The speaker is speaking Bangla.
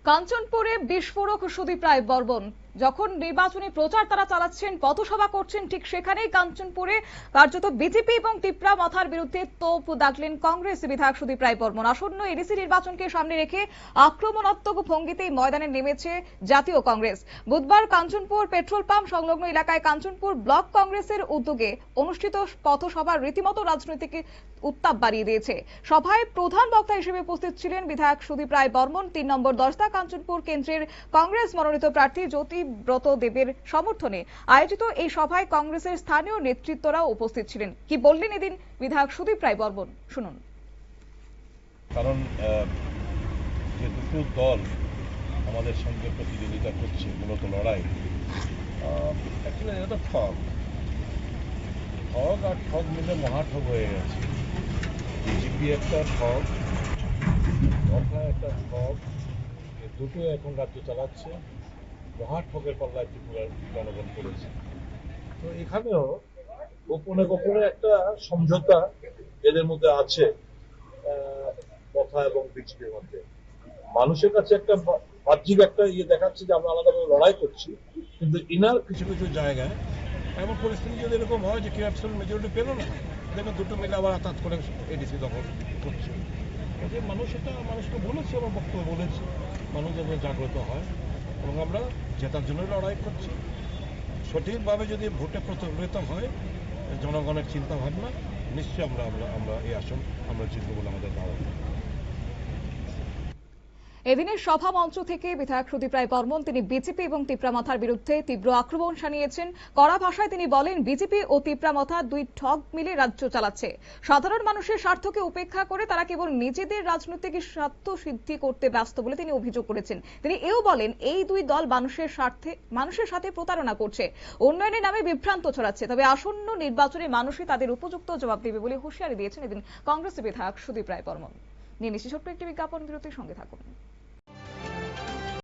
কাঞ্চনপুরে বিস্ফোরক সুদীপ রায় বর্মন যখন নির্বাচনী প্রচার তারা চালাচ্ছেন, পথসভা করছেন, ঠিক সেখানেই কাঞ্চনপুরে কার্যত বিজেপি এবং তিপ্রা মাথার বিরুদ্ধে তোপ দাগলেন কংগ্রেস বিধায়ক সুদীপ রায় বর্মন। আসন্ন এডিসি নির্বাচনকে সামনে রেখে আক্রমণাত্মক ভঙ্গিতেই ময়দানে নেমেছে জাতীয় কংগ্রেস। বুধবার কাঞ্চনপুর পেট্রোল পাম্প সংলগ্ন এলাকায় কাঞ্চনপুর ব্লক কংগ্রেসের উদ্যোগে অনুষ্ঠিত পথসভা রীতিমতো রাজনৈতিক উত্তাপ বাড়িয়ে দিয়েছে। সভায় প্রধান বক্তা হিসেবে উপস্থিত ছিলেন বিধায়ক সুদীপ রায় বর্মন। 3 নম্বর দশদা কাঞ্চনপুর কেন্দ্রের কংগ্রেস মনোনীত প্রার্থী জ্যোতিব্রত দেবের সমর্থনে আয়োজিত এই সভায় কংগ্রেসের স্থানীয় নেতৃত্বরাও উপস্থিত ছিলেন। কি বললেন এদিন বিধায়ক সুদীপ রায় বর্মন, শুনুন। কারণ যে দুটো দল আমাদের সঙ্গে প্রতিযোগিতা করছে, মূলত লড়াই, এটা ঠগ আর ঠগ মিলে মহাঠগ হয়ে গেছে। বিজেপি একটা ঠগ, একটা ঠগ, দুটো এখন রাজ্য চালাচ্ছে। মহাঠগের পাল্লায় ত্রিপুরার জনগণ করেছে। তো এখানেও গোপনে গোপনে একটা সমঝোতা এদের মধ্যে আছে, কথা এবং বিজেপির মধ্যে। মানুষের কাছে একটা বাহ্যিক একটা দেখাচ্ছে যে আমরা আলাদাভাবে লড়াই করছি, কিন্তু ইনার কিছু কিছু জায়গায় এমন পরিস্থিতি যদি এরকম হয় যে কেউ অ্যাবসলিউট মেজরিটি পেল না, দেখবেন দুটো মিলে আবার আঘাত করে এডিসি দখল করছে। যে মানুষকে বলেছি, আমার বক্তব্য বলেছি, মানুষ যেন জাগ্রত হয় এবং আমরা জেতার জন্য লড়াই করছি। সঠিকভাবে যদি ভোটে প্রতিফলিত হয় জনগণের চিন্তা ভাবনা, নিশ্চয়ই আমরা এই আসন আমরা জিতব বলে আমাদের ধারণা। এদিনের সভা মঞ্চ থেকে বিধায়ক সুদীপ রায় বর্মন তিনি বিজেপি এবং তিপ্রা মাথার বিরুদ্ধে তীব্র আক্রমণ শানিয়েছেন। কড়া ভাষায় তিনি বলেন, বিজেপি ও তিপ্রা মাথা দুই ঠগ মিলে রাজ্য চালাচ্ছে। সাধারণ মানুষের স্বার্থকে উপেক্ষা করে তারা কেবল নিজেদের রাজনৈতিক স্বার্থ সিদ্ধি করতে ব্যস্ত বলে তিনি অভিযোগ করেছেন। তিনি এও বলেন, এই দুই দল মানুষের সাথে প্রতারণা করছে, উন্নয়নের নামে বিভ্রান্ত ছড়াচ্ছে। তবে আসন্ন নির্বাচনে মানুষই তাদের উপযুক্ত জবাব দেবে বলে হুঁশিয়ারি দিয়েছেন এদিন কংগ্রেস বিধায়ক সুদীপ রায় বর্মন। নিয়ে নিচ্ছি ছোট্ট একটি বিজ্ঞাপন বিরতির সঙ্গে থাকুন।